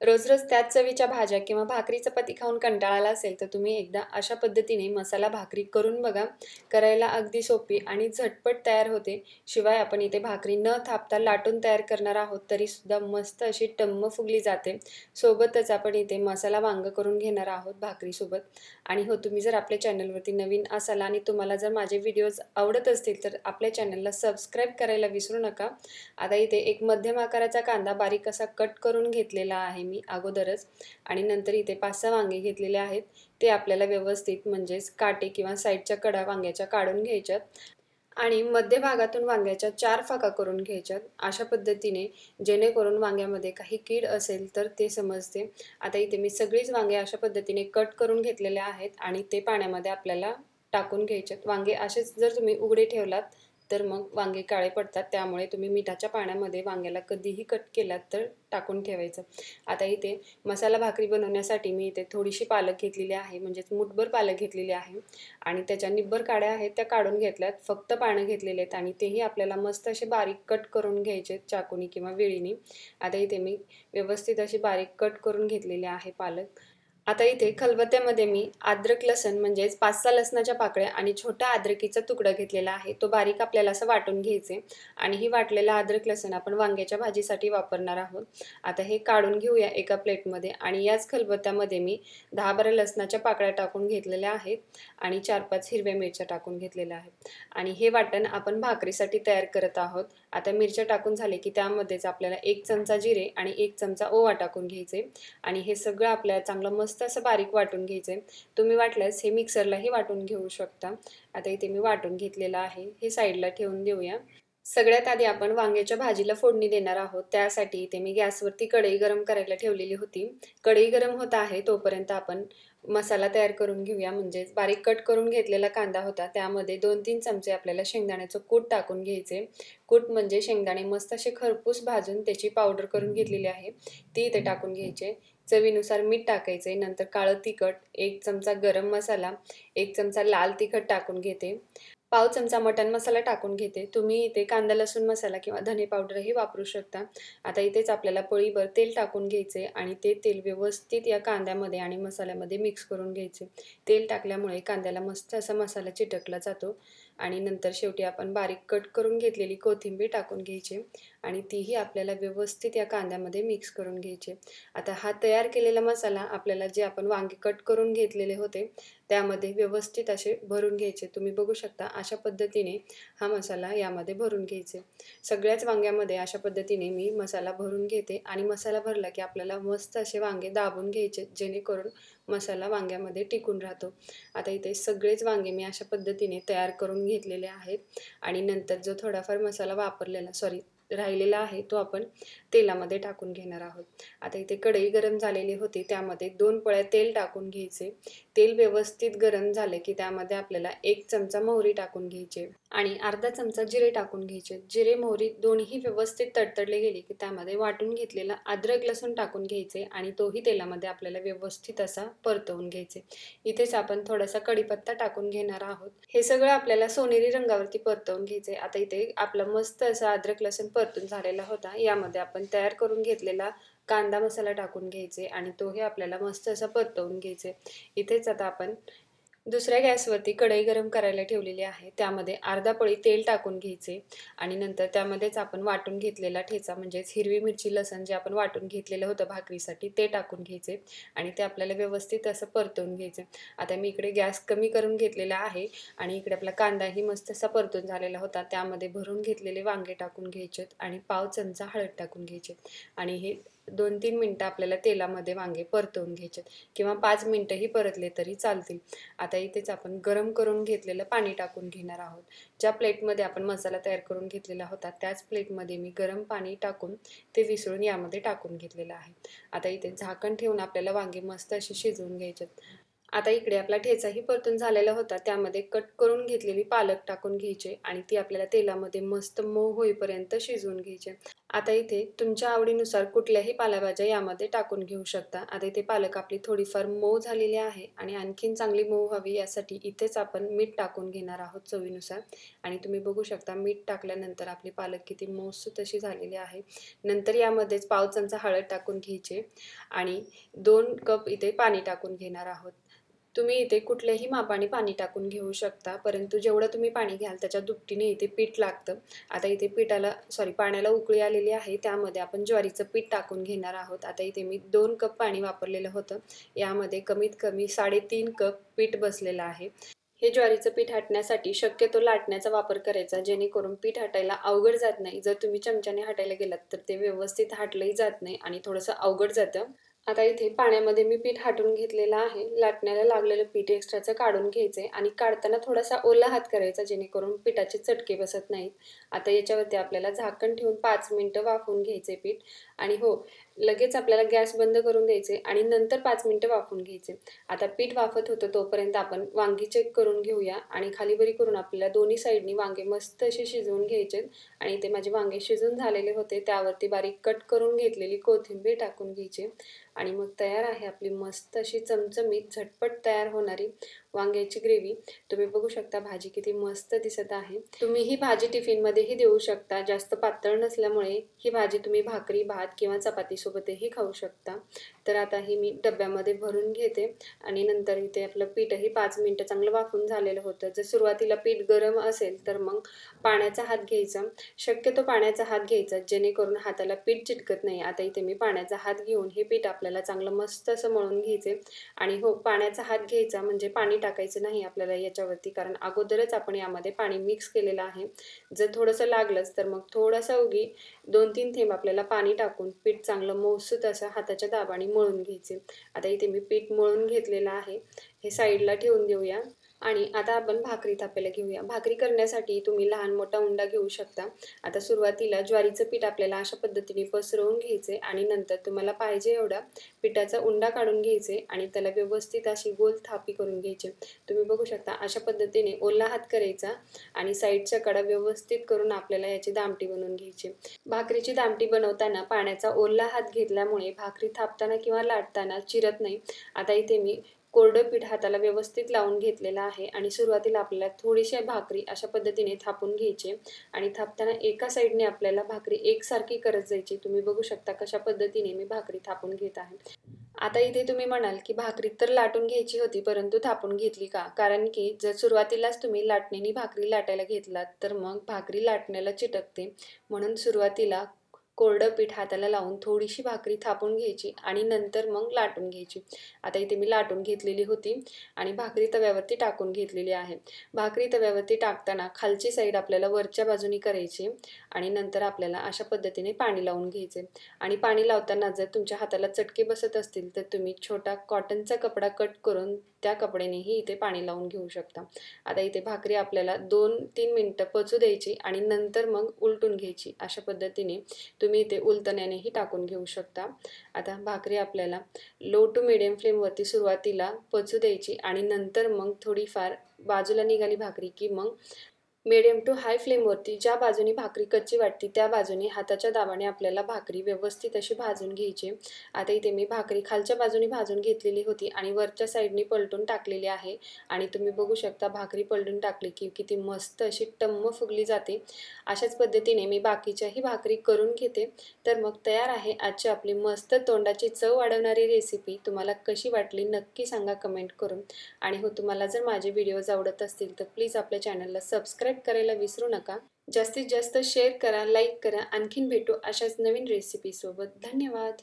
रोज रोज त्याच चवीच्या भाज्या किंवा भाकरी चपाती खाऊन कंटाळा आला असेल तर तुम्ही एकदा अशा पद्धतीने मसाला भाकरी करून बघा. करायला अगदी सोपी आणि झटपट तयार होते. शिवाय आपण इथे भाकरी न थापता लाटून तयार करणार आहोत तरीसुद्धा मस्त अशी टम्म फुगली जाते. सोबतच आपण इथे मसाला वांगं करून घेणार आहोत भाकरीसोबत. आणि हो, तुम्ही जर आपल्या चॅनलवरती नवीन असाल आणि तुम्हाला जर माझे व्हिडिओज आवडत असतील तर आपल्या चॅनलला सबस्क्राईब करायला विसरू नका. आता इथे एक मध्यम आकाराचा कांदा बारीक असा कट करून घेतलेला आहे मी अगोदरच. आणि नंतर इथे 5-6 वांगे घेतलेले आहेत. ते आपल्याला व्यवस्थित म्हणजेच काटे किंवा साईडच्या कडा वांग्याच्या काढून घ्यायच्यात आणि मध्य भागातून वांग्याच्या 4 फाका करून घ्यायच्यात अशा पद्धतीने, जेणेकरून वांग्यामध्ये काही कीड असेल तर ते समजते. आता इथे मी सगळीच वांगे अशा पद्धतीने कट करून घेतलेले आहेत आणि ते पाण्यामध्ये आपल्याला टाकून घ्यायच्यात. वांगे असेच जर तुम्ही उघडे ठेवलात तर मग वांगे काळे पडतात. त्यामुळे तुम्ही मिठाच्या पाण्यामध्ये वांग्याला कधीही कट केलात तर टाकून ठेवायचं. आता इथे मसाला भाकरी बनवण्यासाठी मी इथे थोडीशी पालक घेतलेली आहे, म्हणजेच मूठभर पालक घेतलेली आहे आणि त्याच्या निब्बर काड्या आहेत त्या काढून घेतल्यात. फक्त पानं घेतलेले आहेत आणि तेही आपल्याला मस्त असे बारीक कट करून घ्यायचे चाकूनी किंवा वेळीने. आता इथे मी व्यवस्थित अशी बारीक कट करून घेतलेली आहे पालक. आता इथे खलबत्त्यामध्ये मी अद्रक लसण म्हणजेच 5-6 लसणाच्या पाकळ्या आणि छोटा अद्रकीचा तुकडा घेतलेला आहे. तो बारीक आपल्याला असं वाटून घ्यायचे आणि ही वाटलेला अद्रक लसण आपण वांग्याच्या भाजीसाठी वापरणार आहोत. आता हे काढून घेऊया एका प्लेटमध्ये आणि याच खलबत्त्यामध्ये मी 10-12 लसणाच्या पाकळ्या टाकून घेतलेल्या आहेत आणि 4-5 हिरव्या मिरच्या टाकून घेतलेल्या आहेत आणि हे वाटण आपण भाकरीसाठी तयार करत आहोत. आता मिरच्या टाकून झाले की त्यामध्येच आपल्याला 1 चमचा जिरे आणि 1 चमचा ओवा टाकून घ्यायचे आणि हे सगळं आपल्याला चांगलं मस्त असं बारीक वाटून घ्यायचंय. तुम्ही वाटल्यास हे मिक्सरलाही वाटून घेऊ शकता. आता इथे मी वाटून घेतलेलं आहे. हे साईडला ठेवून देऊया. सगळ्यात आधी आपण वांग्याच्या भाजीला फोडणी देणार आहोत. त्यासाठी इथे मी गॅसवरती कढई गरम करायला ठेवलेली होती. कढई गरम होत आहे तोपर्यंत आपण मसाला तयार करून घेऊया. म्हणजेच बारीक कट करून घेतलेला कांदा होता, त्यामध्ये 2-3 चमचे आपल्याला शेंगदाण्याचं कूट टाकून घ्यायचे. कूट म्हणजे शेंगदाणे मस्त असे खरपूस भाजून त्याची पावडर करून घेतलेली आहे, ती इथे टाकून घ्यायचे. चवीनुसार मीठ टाकायचे. नंतर काळं तिखट, 1 चमचा गरम मसाला, 1 चमचा लाल तिखट टाकून घेते. पाव चमचा मटण मसाला टाकून घेते. तुम्ही इथे कांदा लसूण मसाला किंवा धने पावडरही वापरू शकता. आता इथेच आपल्याला पळीभर तेल टाकून घ्यायचे आणि ते तेल व्यवस्थित या कांद्यामध्ये आणि मसाल्यामध्ये मिक्स करून घ्यायचे. तेल टाकल्यामुळे कांद्याला मस्त असा मसाला चिटकला जातो आणि नंतर शेवटी आपण बारीक कट करून घेतलेली कोथिंबीर टाकून घ्यायची आणि तीही आपल्याला व्यवस्थित या कांद्यामध्ये मिक्स करून घ्यायचे. आता हा तयार केलेला मसाला आपल्याला जे आपण वांगे कट करून घेतलेले होते त्यामध्ये व्यवस्थित असे भरून घ्यायचे. तुम्ही बघू शकता अशा पद्धतीने हा मसाला यामध्ये भरून घ्यायचे. सगळ्याच वांग्यामध्ये अशा पद्धतीने मी मसाला भरून घेते आणि मसाला भरला की आपल्याला मस्त असे वांगे दाबून घ्यायचे, जेणेकरून मसाला वांग्यामध्ये टिकून राहतो. आता इथे सगळेच वांगे मी अशा पद्धतीने तयार करून घेतलेले आहेत आणि नंतर जो थोडाफार मसाला राहिलेला आहे तो आपण तेलामध्ये टाकून घेणार आहोत. आता इथे कढई गरम झालेली होती, त्यामध्ये 2 पळ्या तेल टाकून घ्यायचे. तेल व्यवस्थित गरम झाले की त्यामध्ये आपल्याला 1 चमचा मोहरी टाकून घ्यायची आणि अर्धा चमचा जिरे टाकून घ्यायचे. जिरे मोहरी दोन्ही व्यवस्थित तडतडले गेले की त्यामध्ये वाटून घेतलेला अद्रक लसूण टाकून घ्यायचे आणि तोही तेलामध्ये आपल्याला व्यवस्थित असा परतवून घ्यायचे. इथेच आपण थोडासा कढीपत्ता टाकून घेणार आहोत. हे सगळं आपल्याला सोनेरी रंगावरती परतवून घ्यायचे. आता इथे आपला मस्त असा अद्रक लसूण परतून झालेला होता. यामध्ये आपण तयार करून घेतलेला कांदा मसाला टाकून घ्यायचे आणि तोही आपल्याला मस्त असा परतवून घ्यायचे. इथेच आता आपण दुसऱ्या गॅसवरती कढई गरम करायला ठेवलेली आहे. त्यामध्ये अर्धा पळी तेल टाकून घ्यायचे आणि नंतर त्यामध्येच आपण वाटून घेतलेला ठेचा म्हणजेच हिरवी मिरची लसण जे आपण वाटून घेतलेलं होतं भाकरीसाठी ते टाकून घ्यायचे आणि ते आपल्याला व्यवस्थित असं परतवून घ्यायचे. आता मी इकडे गॅस कमी करून घेतलेला आहे आणि इकडे आपला कांदाही मस्त असा परतून झालेला होता. त्यामध्ये भरून घेतलेले वांगे टाकून घ्यायचे आणि पाव चमचा हळद टाकून घ्यायचे आणि हे 2-3 मिनटं आपल्याला तेलामध्ये वांगे परतवून घ्यायचे किंवा 5 मिनटंही परतले तरी चालतील. आता इथेच आपण गरम करून घेतलेलं पाणी टाकून घेणार आहोत. ज्या प्लेटमध्ये आपण मसाला तयार करून घेतलेला होता त्याच प्लेटमध्ये मी गरम पाणी टाकून ते विसळून यामध्ये टाकून घेतलेलं आहे. आता इथे झाकण ठेवून आपल्याला वांगे मस्त अशी शिजवून घ्यायचे. आता इकडे आपला ठेचाही परतून झालेला होता, त्यामध्ये कट करून घेतलेली पालक टाकून घ्यायचे आणि ती आपल्याला तेलामध्ये मस्त मऊ होईपर्यंत शिजवून घ्यायचे. आता इथे तुमच्या आवडीनुसार कुठल्याही पालेभाज्या यामध्ये टाकून घेऊ शकता. आता इथे पालक आपली थोडीफार मऊ झालेली आहे आणि आणखीन चांगली मऊ व्हावी यासाठी इथेच आपण मीठ टाकून घेणार आहोत चवीनुसार. आणि तुम्ही बघू शकता मीठ टाकल्यानंतर आपली पालक किती मऊसूत अशी झालेली आहे. नंतर यामध्येच पाव चमचा हळद टाकून घ्यायची आणि 2 कप इथे पाणी टाकून घेणार आहोत. तुम्ही इथे कुठल्याही मापाने पाणी टाकून घेऊ शकता, परंतु जेवढं तुम्ही पाणी घ्याल त्याच्या दुपटीने इथे पीठ लागतं. आता इथे पाण्याला उकळी आलेली आहे, त्यामध्ये आपण ज्वारीचं पीठ टाकून घेणार आहोत. आता इथे मी 2 कप पाणी वापरलेलं होतं. यामध्ये कमीत कमी 3.5 कप पीठ बसलेलं आहे. हे ज्वारीचं पीठ हटण्यासाठी शक्यतो लाटण्याचा वापर करायचा, जेणेकरून पीठ हटायला अवघड जात नाही. जर तुम्ही चमच्याने हटायला गेलात तर ते व्यवस्थित हटलंही जात नाही आणि थोडंसं अवघड जातं. आता इथे पाण्यामध्ये मी पीठ हटवून घेतलेलं आहे. लाटण्याला लागलेलं पीठ एक्स्ट्राचं काढून घ्यायचं आणि काढताना थोडासा ओला हात करायचा, जेणेकरून पिठाचे चटके बसत नाहीत. आता याच्यावरती आपल्याला झाकण ठेवून 5 मिनिटं वाफवून घ्यायचे पीठ. आणि हो, लगेच आपल्याला गॅस बंद करून द्यायचे आणि नंतर 5 मिनिटं वाफवून घ्यायचे. आता पीठ वाफत होतं तोपर्यंत आपण वांगी चेक करून घेऊया आणि खालीवरी करून आपल्याला दोन्ही साईडनी वांगे मस्त असे शिजवून घ्यायचे. आणि इथे माझे वांगे शिजून झालेले होते, त्यावरती बारीक कट करून घेतलेली कोथिंबीर टाकून घ्यायची. आणि मग तयार आहे आपली मस्त अशी चमचमीत झटपट तयार होणारी वांग्याची ग्रेव्ही. तुम्ही बघू शकता भाजी किती मस्त दिसत आहे. तुम्ही ही भाजी टिफिनमध्येही देऊ शकता. जास्त पातळ नसल्यामुळे ही भाजी तुम्ही भाकरी, भात किंवा चपातीसोबतही खाऊ शकता. तर आता ही मी डब्यामध्ये भरून घेते आणि नंतर इथे आपलं पीठही 5 मिनिटं चांगलं वाफून झालेलं होतं. जर सुरुवातीला पीठ गरम असेल तर मग पाण्याचा हात घ्यायचा. शक्यतो पाण्याचा हात घ्यायचा, जेणेकरून हाताला पीठ चिटकत नाही. आता इथे मी पाण्याचा हात घेऊन हे पीठ आपल्याला चांगलं मस्त असं मळून घ्यायचे. आणि हो, पाण्याचा हात घ्यायचा म्हणजे पाणी टाकायचं नाही आपल्याला याच्यावरती, कारण अगोदरच आपण यामध्ये पाणी मिक्स केलेलं आहे. जर थोडंसं लागलंच तर मग थोडंसं उगी 2-3 थेंब आपल्याला पाणी टाकून पीठ चांगलं मऊसूत असं हाताच्या दाबाने मळून घ्यायचे. आता इथे मी पीठ मळून घेतलेलं आहे, हे साईडला ठेवून देऊया. आणि आता आपण भाकरी थापायला घेऊया. भाकरी करण्यासाठी तुम्ही लहान मोठा उंडा घेऊ शकता. आता सुरुवातीला ज्वारीचं पीठ आपल्याला अशा पद्धतीने पसरवून घ्यायचे आणि नंतर तुम्हाला पाहिजे एवढा पिठाचा उंडा काढून घ्यायचे आणि त्याला व्यवस्थित अशी गोल थापी करून घ्यायची. तुम्ही बघू शकता अशा पद्धतीने ओला हात करायचा आणि साईडच्या कडा व्यवस्थित करून आपल्याला याची दामटी बनवून घ्यायची. भाकरीची दामटी बनवताना पाण्याचा ओला हात घेतल्यामुळे भाकरी थापताना किंवा लाटताना चिरत नाही. आता इथे मी कोरडं पीठ हाताला व्यवस्थित लावून घेतलेलं आहे आणि सुरुवातीला आपल्याला थोडीशी भाकरी अशा पद्धतीने थापून घ्यायची आणि थापताना एका साईडने आपल्याला भाकरी एकसारखी करत जायची. तुम्ही बघू शकता कशा पद्धतीने मी भाकरी थापून घेत आहे. आता इथे तुम्ही म्हणाल की भाकरी तर लाटून घ्यायची होती, परंतु थापून घेतली का? कारण की जर सुरुवातीलाच तुम्ही लाटणीने भाकरी लाटायला घेतलात तर मग भाकरी लाटण्याला चिटकते. म्हणून सुरुवातीला कोरडं पीठ हाताला लावून थोडीशी भाकरी थापून घ्यायची आणि नंतर मग लाटून घ्यायची. आता इथे मी लाटून घेतलेली होती आणि भाकरी तव्यावरती टाकून घेतलेली आहे. भाकरी तव्यावरती टाकताना खालची साईड आपल्याला वरच्या बाजूनी करायची आणि नंतर आपल्याला अशा पद्धतीने पाणी लावून घ्यायचे. आणि पाणी लावताना जर तुमच्या हाताला चटके बसत असतील तर तुम्ही छोटा कॉटनचा कपडा कट करून त्या कपड्यानेही इथे पाणी लावून घेऊ शकता. आता इथे भाकरी आपल्याला 2-3 मिनिटं पचू द्यायची आणि नंतर मग उलटून घ्यायची. अशा पद्धतीने तुम्ही इथे उलटण्यानेही टाकून घेऊ शकता. आता भाकरी आपल्याला लो टू मिडियम फ्लेमवरती सुरुवातीला पचू द्यायची आणि नंतर मग थोडीफार बाजूला निघाली भाकरी की मग मीडियम टू हाय फ्लेमवरती ज्या बाजूने भाकरी कच्ची वाटते त्या बाजूने हाताच्या दाबाने आपल्याला भाकरी व्यवस्थित अशी भाजून घ्यायची. आता इथे मी भाकरी खालच्या बाजूने भाजून घेतलेली होती आणि वरच्या साईडने पलटून टाकलेली आहे. आणि तुम्ही बघू शकता भाकरी पलटून टाकली की किती मस्त अशी टम्म फुगली जाते. अशाच पद्धतीने मी बाकीच्याही भाकरी करून घेते. तर मग तयार आहे आजची आपली मस्त तोंडाची चव वाढवणारी रेसिपी. तुम्हाला कशी वाटली नक्की सांगा कमेंट करून. आणि हो, तुम्हाला जर माझे व्हिडिओज आवडत असतील तर प्लीज आपल्या चॅनलला सबस्क्राईब करायला विसरू नका. जास्तीत जास्त शेअर करा, लाईक करा. आणखीन भेटू अशाच नवीन रेसिपीसोबत. धन्यवाद.